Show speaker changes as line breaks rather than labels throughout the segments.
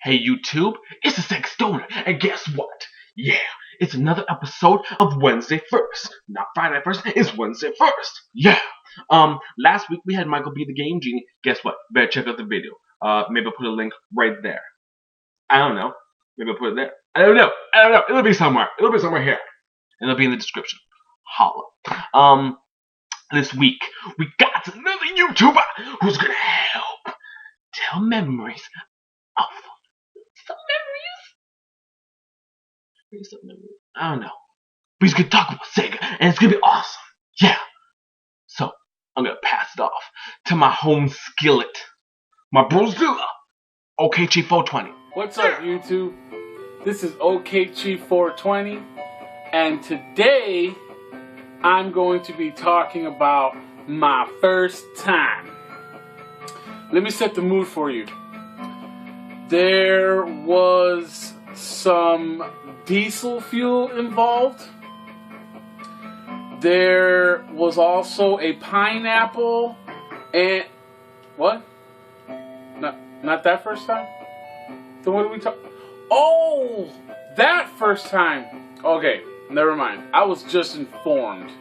Hey YouTube, it's the Sex Stoner, and guess what? Yeah, it's another episode of Wednesday First. Not Friday First, it's Wednesday First. Yeah. Last week we had MichaelBtheGameGenie. Guess what? Better check out the video. Maybe I'll put a link right there. I don't know. Maybe I'll put it there. I don't know. It'll be somewhere. It'll be somewhere here. And it'll be in the description. Holla. This week we got another YouTuber who's gonna help tell memories of some memories. I don't know. But he's gonna talk about Sega, and it's gonna be awesome. Yeah. So I'm gonna pass it off to my home skillet, my brozilla, okchief420.
What's up, YouTube? This is okchief420, and today I'm going to be talking about my first time. Let me set the mood for you. There was some diesel fuel involved. There was also a pineapple and what? Not that first time? Then what are we talking? Oh, that first time. Okay, never mind. I was just informed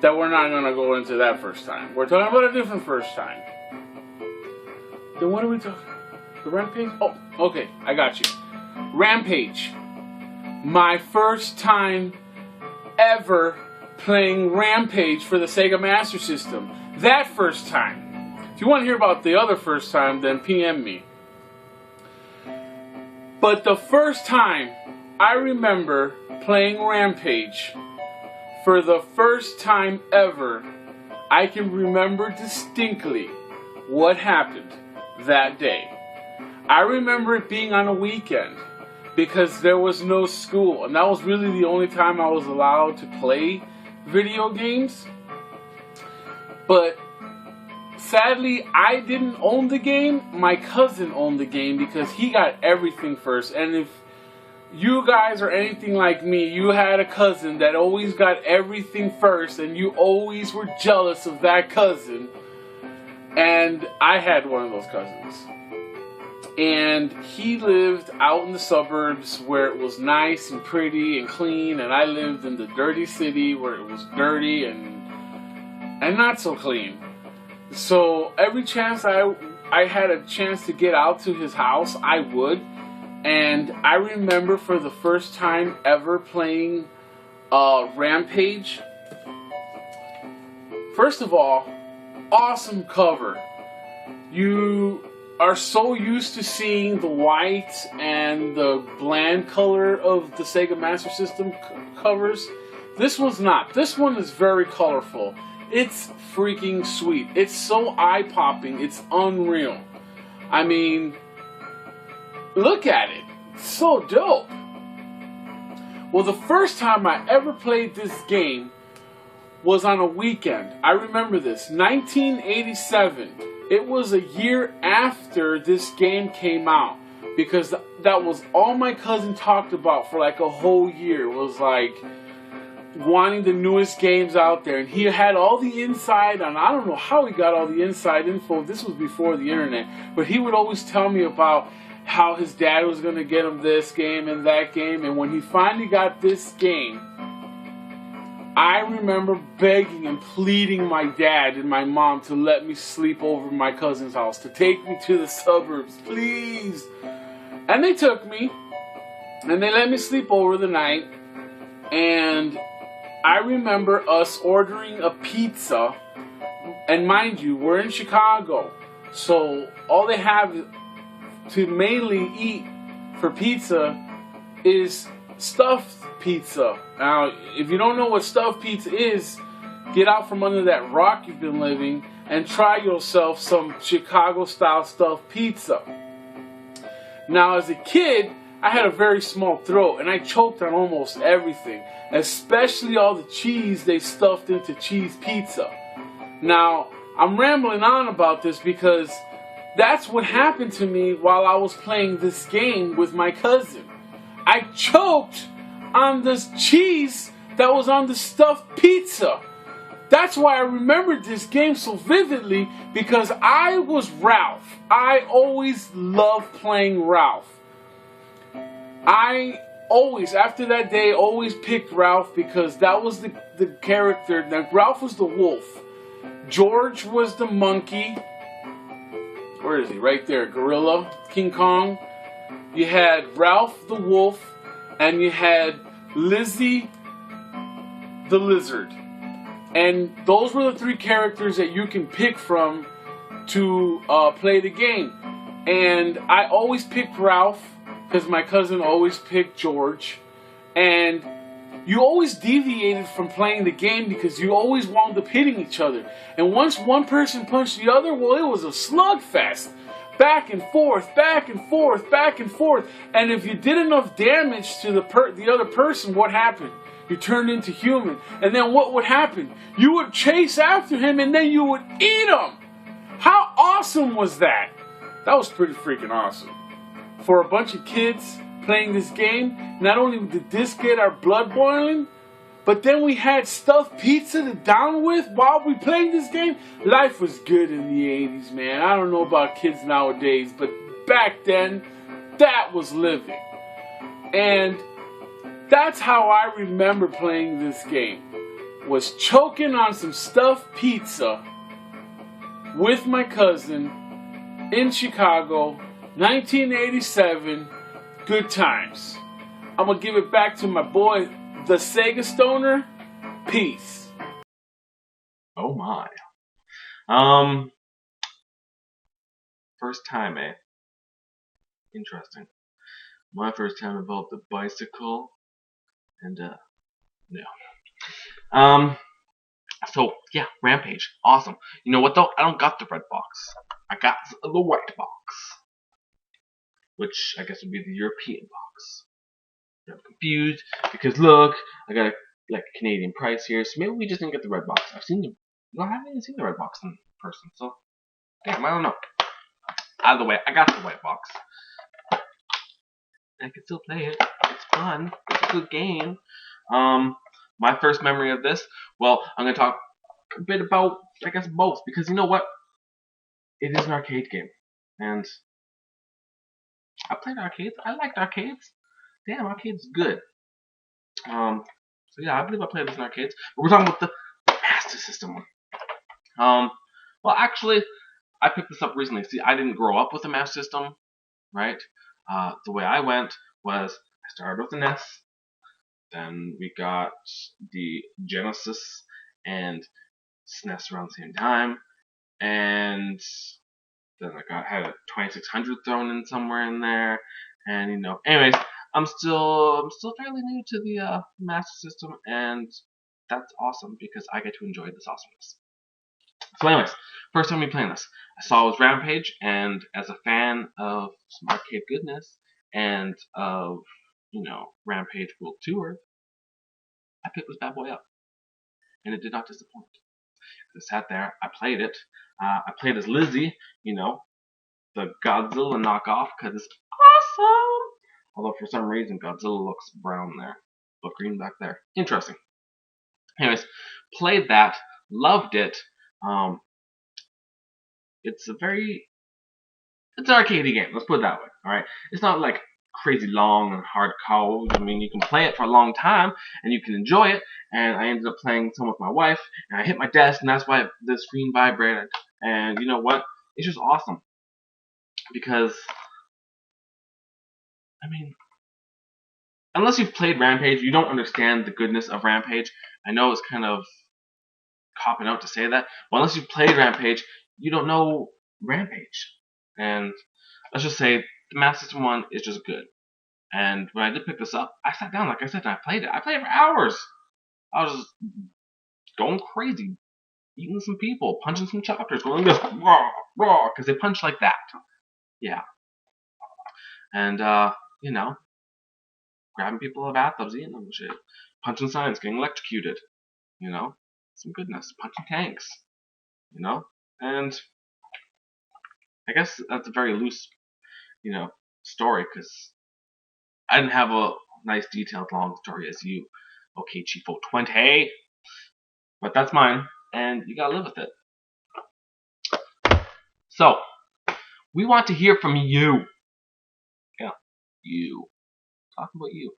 that we're not gonna go into that first time. We're talking about a different first time. Then what are we talking? The Rampage? Oh, okay, I got you. Rampage. My first time ever playing Rampage for the SEGA Master System. That first time. If you want to hear about the other first time, then PM me. But the first time I remember playing Rampage for the first time ever, I can remember distinctly what happened that day. I remember it being on a weekend because there was no school, and that was really the only time I was allowed to play video games. But sadly, I didn't own the game. My cousin owned the game because he got everything first. And if you guys are anything like me, you had a cousin that always got everything first, and you always were jealous of that cousin. And I had one of those cousins. And he lived out in the suburbs where it was nice and pretty and clean, and I lived in the dirty city where it was dirty and not so clean. So every chance I had a chance to get out to his house, I would. And I remember for the first time ever playing Rampage. First of all, awesome cover. You are so used to seeing the white and the bland color of the SEGA Master System covers. This one's not. This one is very colorful. It's freaking sweet. It's so eye-popping. It's unreal. I mean, look at it. It's so dope. Well, the first time I ever played this game was on a weekend. I remember this. 1987. It was a year after this game came out, because that was all my cousin talked about for like a whole year, was like wanting the newest games out there. And he had all the inside, and I don't know how he got all the inside info. This was before the internet, but he would always tell me about how his dad was going to get him this game and that game. And when he finally got this game, I remember begging and pleading my dad and my mom to let me sleep over at my cousin's house, to take me to the suburbs, please. And they took me, and they let me sleep over the night. And I remember us ordering a pizza. And mind you, we're in Chicago, so all they have to mainly eat for pizza is stuffed pizza. Now, if you don't know what stuffed pizza is, get out from under that rock you've been living and try yourself some Chicago-style stuffed pizza. Now, as a kid, I had a very small throat, and I choked on almost everything, especially all the cheese they stuffed into cheese pizza. Now, I'm rambling on about this because that's what happened to me while I was playing this game with my cousin. I choked on this cheese that was on the stuffed pizza. That's why I remembered this game so vividly, because I was Ralph. I always loved playing Ralph. I always, after that day, always picked Ralph because that was the character. Now, Ralph was the wolf. George was the monkey. Where is he? Right there. Gorilla. King Kong. You had Ralph the wolf. And you had Lizzie the lizard. And those were the three characters that you can pick from to play the game. And I always picked Ralph because my cousin always picked George. And you always deviated from playing the game because you always wound up hitting each other. And once one person punched the other, well, it was a slugfest. Back and forth, back and forth, back and forth. And if you did enough damage to the other person, what happened? You turned into human. And then what would happen? You would chase after him and then you would eat him. How awesome was that? That was pretty freaking awesome. For a bunch of kids playing this game, not only did this get our blood boiling, but then we had stuffed pizza to down with while we played this game. Life was good in the 80s, man. I don't know about kids nowadays, but back then, that was living. And that's how I remember playing this game. Was choking on some stuffed pizza with my cousin in Chicago, 1987. Good times. I'm going to give it back to my boy, the Sega Stoner. Peace.
Oh my. First time, eh? Interesting. My first time involved a bicycle and yeah. So yeah, Rampage. Awesome. You know what though? I don't got the red box. I got the white box. Which I guess would be the European box. I'm confused because look, I got a Canadian price here, so maybe we just didn't get the red box. I've seen the, no, I haven't even seen the red box in person, so damn, I don't know. Either way, I got the white box. I can still play it. It's fun. It's a good game. My first memory of this, well, I'm gonna talk a bit about, I guess, both, because you know what? It is an arcade game, and I played arcades. I liked arcades. Damn, arcades good. So yeah, I believe I played this in arcades. But we're talking about the Master System one. Well, actually, I picked this up recently. See, I didn't grow up with a Master System, right? The way I went was I started with the NES, then we got the Genesis and SNES around the same time, and then I had a 2600 thrown in somewhere in there, and you know, anyways, I'm still fairly new to the Master System, and that's awesome because I get to enjoy this awesomeness. So anyways, first time we playing this, I saw it was Rampage, and as a fan of some arcade goodness and of, you know, Rampage World Tour, I picked this bad boy up, and it did not disappoint. I sat there, I played it. I played as Lizzie, you know, the Godzilla knockoff, because it's awesome. Although for some reason Godzilla looks brown there, but green back there. Interesting. Anyways, played that, loved it. It's an arcadey game. Let's put it that way. All right. It's not like crazy long and hard code. I mean, you can play it for a long time and you can enjoy it. And I ended up playing some with my wife, and I hit my desk, and that's why the screen vibrated. And you know what? It's just awesome because, I mean, unless you've played Rampage, you don't understand the goodness of Rampage. I know it's kind of copping out to say that, but unless you've played Rampage, you don't know Rampage. And let's just say the Master System 1 is just good. And when I did pick this up, I sat down, like I said, and I played it. I played it for hours. I was just going crazy, eating some people, punching some chapters, going this raw, raw, because they punch like that. Yeah. And you know, grabbing people in bathtubs, eating them and shit, punching signs, getting electrocuted. You know, some goodness, punching tanks. You know, and I guess that's a very loose, you know, story, because I didn't have a nice detailed long story as you, okchief420, but that's mine. and you gotta live with it. So, we want to hear from you. Yeah, you. Talking about you.